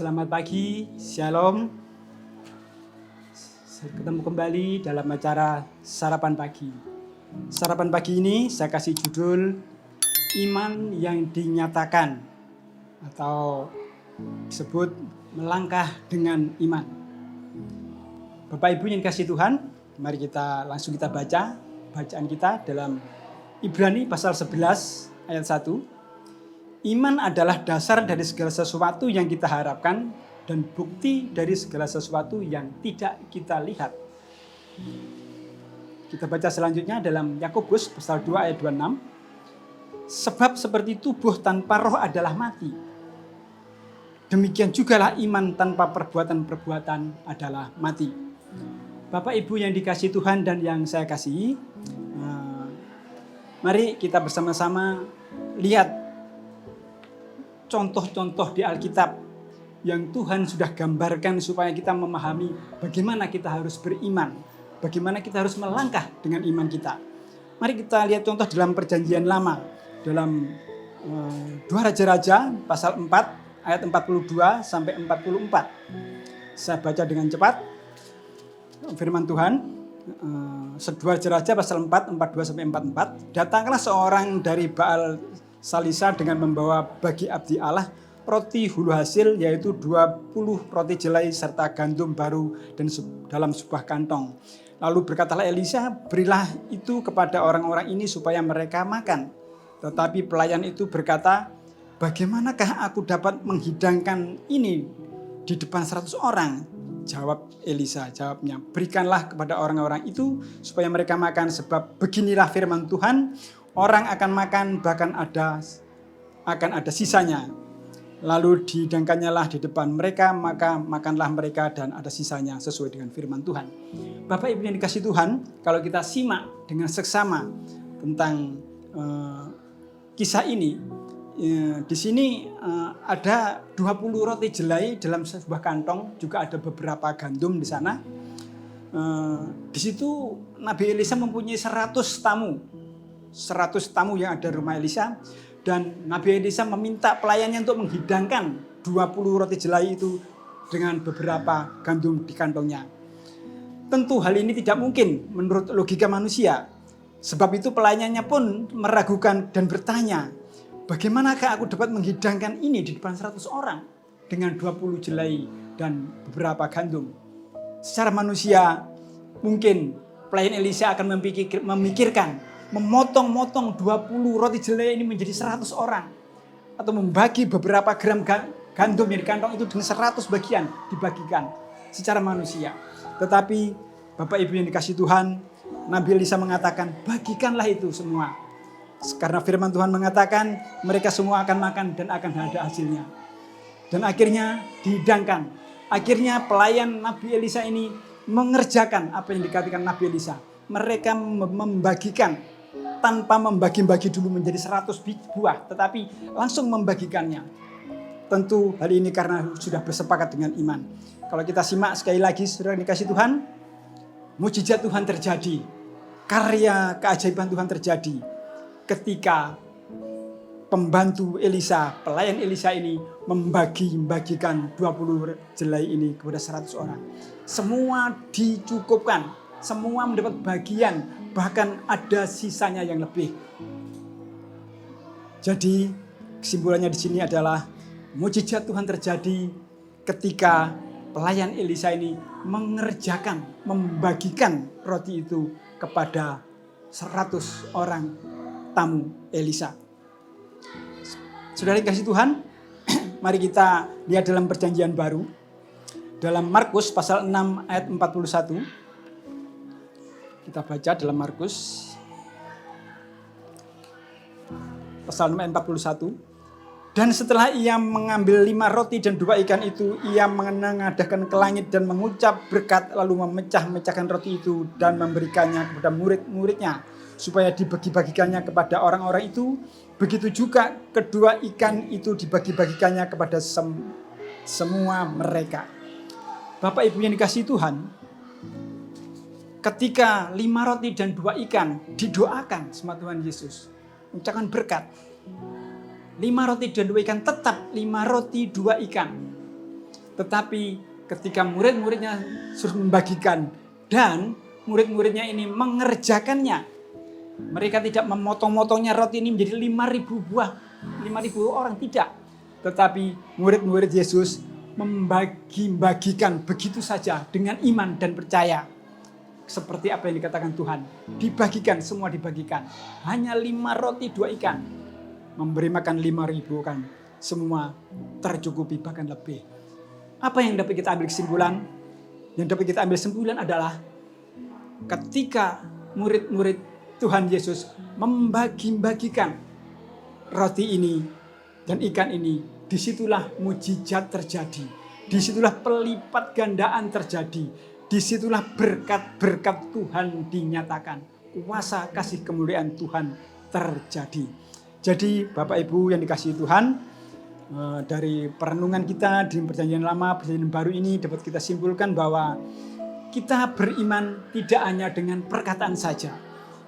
Selamat pagi, Shalom. Ketemu kembali dalam acara Sarapan Pagi. Sarapan pagi ini saya kasih judul Iman yang Dinyatakan atau disebut Melangkah dengan Iman. Bapak Ibu yang dikasihi Tuhan, mari kita langsung baca bacaan kita dalam Ibrani pasal 11 ayat 1. Iman adalah dasar dari segala sesuatu yang kita harapkan dan bukti dari segala sesuatu yang tidak kita lihat. Kita baca selanjutnya dalam Yakobus pasal 2 ayat 26. Sebab seperti tubuh tanpa roh adalah mati, demikian jugalah iman tanpa perbuatan-perbuatan adalah mati. Bapak Ibu yang dikasihi Tuhan dan yang saya kasihi, mari kita bersama-sama lihat contoh-contoh di Alkitab yang Tuhan sudah gambarkan supaya kita memahami bagaimana kita harus beriman, bagaimana kita harus melangkah dengan iman kita. Mari kita lihat contoh dalam Perjanjian Lama, dalam 2 Raja-Raja pasal 4 ayat 42 sampai 44. Saya baca dengan cepat firman Tuhan. 2 Raja-Raja pasal 4 42 sampai 44. Datanglah seorang dari Baal Salisa dengan membawa bagi abdi Allah roti hulu hasil, yaitu 20 roti jelai serta gandum baru dan dalam sebuah kantong. Lalu berkatalah Elisa, berilah itu kepada orang-orang ini supaya mereka makan. Tetapi pelayan itu berkata, bagaimanakah aku dapat menghidangkan ini di depan 100 orang? Jawab Elisa, jawabnya, berikanlah kepada orang-orang itu supaya mereka makan, sebab beginilah firman Tuhan, orang akan makan bahkan akan ada sisanya. Lalu dihidangkannya lah di depan mereka, maka makanlah mereka dan ada sisanya sesuai dengan firman Tuhan. Bapak Ibu yang dikasihi Tuhan, kalau kita simak dengan seksama tentang kisah ini, di sini ada 20 roti jelai dalam sebuah kantong, juga ada beberapa gandum di sana. Di situ Nabi Elisa mempunyai 100 tamu yang ada di rumah Elisa, dan Nabi Elisa meminta pelayannya untuk menghidangkan 20 roti jelai itu dengan beberapa gandum di kantongnya. Tentu hal ini tidak mungkin menurut logika manusia. Sebab itu pelayannya pun meragukan dan bertanya, bagaimanakah aku dapat menghidangkan ini di depan 100 orang dengan 20 jelai dan beberapa gandum? Secara manusia mungkin pelayan Elisa akan memikirkan memotong-motong 20 roti jelai ini menjadi 100 orang. Atau membagi beberapa gram gandum yang di kantong itu dengan 100 bagian dibagikan secara manusia. Tetapi Bapak Ibu yang dikasihi Tuhan, Nabi Elisa mengatakan bagikanlah itu semua. Karena firman Tuhan mengatakan mereka semua akan makan dan akan ada hasilnya. Dan akhirnya dihidangkan. Akhirnya pelayan Nabi Elisa ini mengerjakan apa yang dikatakan Nabi Elisa. Mereka membagikan tanpa membagi-bagi dulu menjadi 100 buah, tetapi langsung membagikannya. Tentu hal ini karena sudah bersepakat dengan iman. Kalau kita simak sekali lagi, saudara dikasihi Tuhan, mukjizat Tuhan terjadi, karya keajaiban Tuhan terjadi ketika pembantu Elisa, pelayan Elisa ini membagikan 20 jelai ini kepada 100 orang. Semua dicukupkan, semua mendapat bagian, bahkan ada sisanya yang lebih. Jadi kesimpulannya di sini adalah mukjizat Tuhan terjadi ketika pelayan Elisa ini membagikan roti itu kepada 100 orang tamu Elisa. Saudara dikasihi Tuhan, mari kita lihat dalam Perjanjian Baru, dalam Markus pasal 6 ayat 41. Kita baca dalam Markus pasal 6 ayat 41. Dan setelah ia mengambil 5 roti dan 2 ikan itu, ia menengadahkan ke langit dan mengucap berkat, lalu memecah-mecahkan roti itu dan memberikannya kepada murid-muridnya supaya dibagi-bagikannya kepada orang-orang itu. Begitu juga kedua ikan itu dibagi-bagikannya kepada semua mereka. Bapak Ibu yang dikasihi Tuhan, ketika 5 roti dan 2 ikan didoakan sama Tuhan Yesus, mengucapkan berkat, 5 roti dan 2 ikan, tetap 5 roti 2 ikan. Tetapi ketika murid-muridnya suruh membagikan dan murid-muridnya ini mengerjakannya, mereka tidak memotong-motongnya roti ini menjadi 5.000 buah, 5.000 orang, tidak. Tetapi murid-murid Yesus membagi-bagikan begitu saja dengan iman dan percaya. Seperti apa yang dikatakan Tuhan. Dibagikan, semua dibagikan. Hanya 5 roti 2 ikan. Memberi makan 5.000 kan. Semua tercukupi bahkan lebih. Apa yang dapat kita ambil kesimpulan? Yang dapat kita ambil kesimpulan adalah ketika murid-murid Tuhan Yesus membagi-bagikan roti ini dan ikan ini, disitulah mujizat terjadi. Disitulah pelipat gandaan terjadi. Disitulah berkat-berkat Tuhan dinyatakan. Kuasa kasih kemuliaan Tuhan terjadi. Jadi Bapak Ibu yang dikasihi Tuhan, dari perenungan kita di Perjanjian Lama, Perjanjian Baru ini dapat kita simpulkan bahwa kita beriman tidak hanya dengan perkataan saja.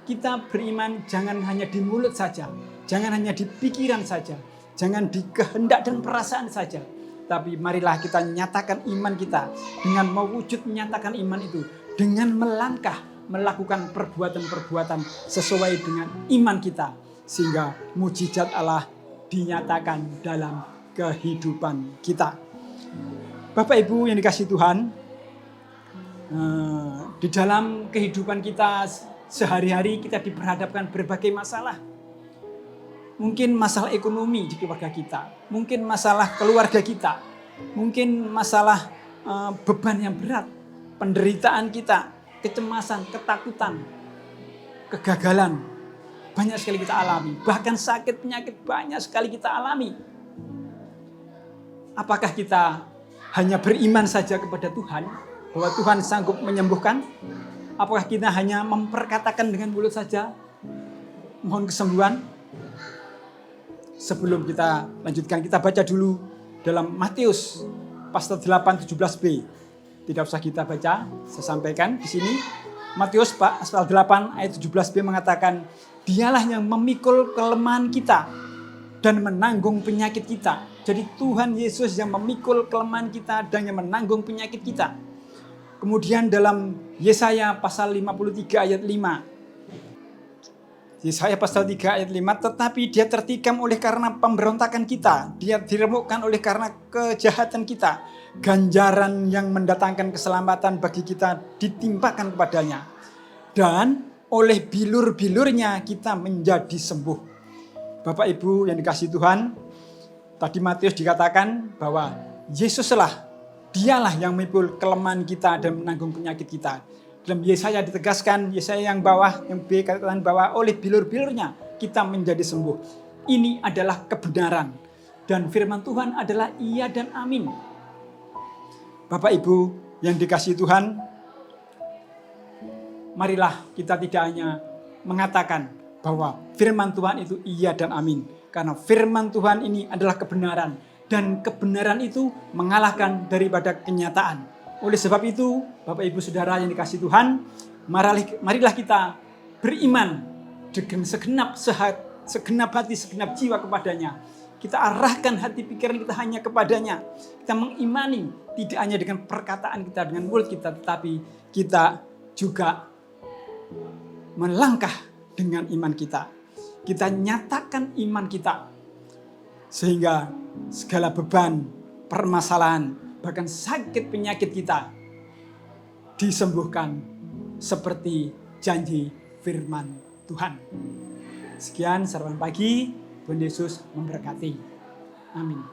Kita beriman jangan hanya di mulut saja, jangan hanya di pikiran saja, jangan di kehendak dan perasaan saja. Tapi marilah kita nyatakan iman kita dengan mewujud menyatakan iman itu. Dengan melangkah, melakukan perbuatan-perbuatan sesuai dengan iman kita. Sehingga mujizat Allah dinyatakan dalam kehidupan kita. Bapak Ibu yang dikasihi Tuhan, di dalam kehidupan kita sehari-hari kita diperhadapkan berbagai masalah. Mungkin masalah ekonomi di keluarga kita, mungkin masalah keluarga kita, mungkin masalah beban yang berat, penderitaan kita, kecemasan, ketakutan, kegagalan, banyak sekali kita alami. Bahkan sakit penyakit banyak sekali kita alami. Apakah kita hanya beriman saja kepada Tuhan, bahwa Tuhan sanggup menyembuhkan? Apakah kita hanya memperkatakan dengan mulut saja, mohon kesembuhan? Sebelum kita lanjutkan, kita baca dulu dalam Matius pasal 8 17b. Tidak usah kita baca, saya sampaikan di sini. Matius pasal 8 ayat 17b mengatakan, Dialah yang memikul kelemahan kita dan menanggung penyakit kita. Jadi Tuhan Yesus yang memikul kelemahan kita dan yang menanggung penyakit kita. Kemudian dalam Yesaya pasal 53 ayat 5. Yesaya pasal 3 ayat 5, tetapi dia tertikam oleh karena pemberontakan kita. Dia diremukkan oleh karena kejahatan kita. Ganjaran yang mendatangkan keselamatan bagi kita ditimpakan kepadanya. Dan oleh bilur-bilurnya kita menjadi sembuh. Bapak Ibu yang dikasihi Tuhan, tadi Matius dikatakan bahwa Yesuslah, Dialah yang memikul kelemahan kita dan menanggung penyakit kita. Dalam Yesaya ditegaskan, Yesaya yang bawah, yang B katakan bahwa oleh bilur-bilurnya kita menjadi sembuh. Ini adalah kebenaran. Dan firman Tuhan adalah iya dan amin. Bapak Ibu yang dikasihi Tuhan, marilah kita tidak hanya mengatakan bahwa firman Tuhan itu iya dan amin. Karena firman Tuhan ini adalah kebenaran. Dan kebenaran itu mengalahkan daripada kenyataan. Oleh sebab itu, Bapak Ibu Saudara yang dikasihi Tuhan, marilah kita beriman dengan segenap hati, segenap jiwa kepadanya. Kita arahkan hati pikiran kita hanya kepadanya. Kita mengimani tidak hanya dengan perkataan kita, dengan mulut kita, tetapi kita juga melangkah dengan iman kita. Kita nyatakan iman kita. Sehingga segala beban, permasalahan, bahkan sakit penyakit kita disembuhkan seperti janji firman Tuhan. Sekian sarapan pagi, Tuhan Yesus memberkati. Amin.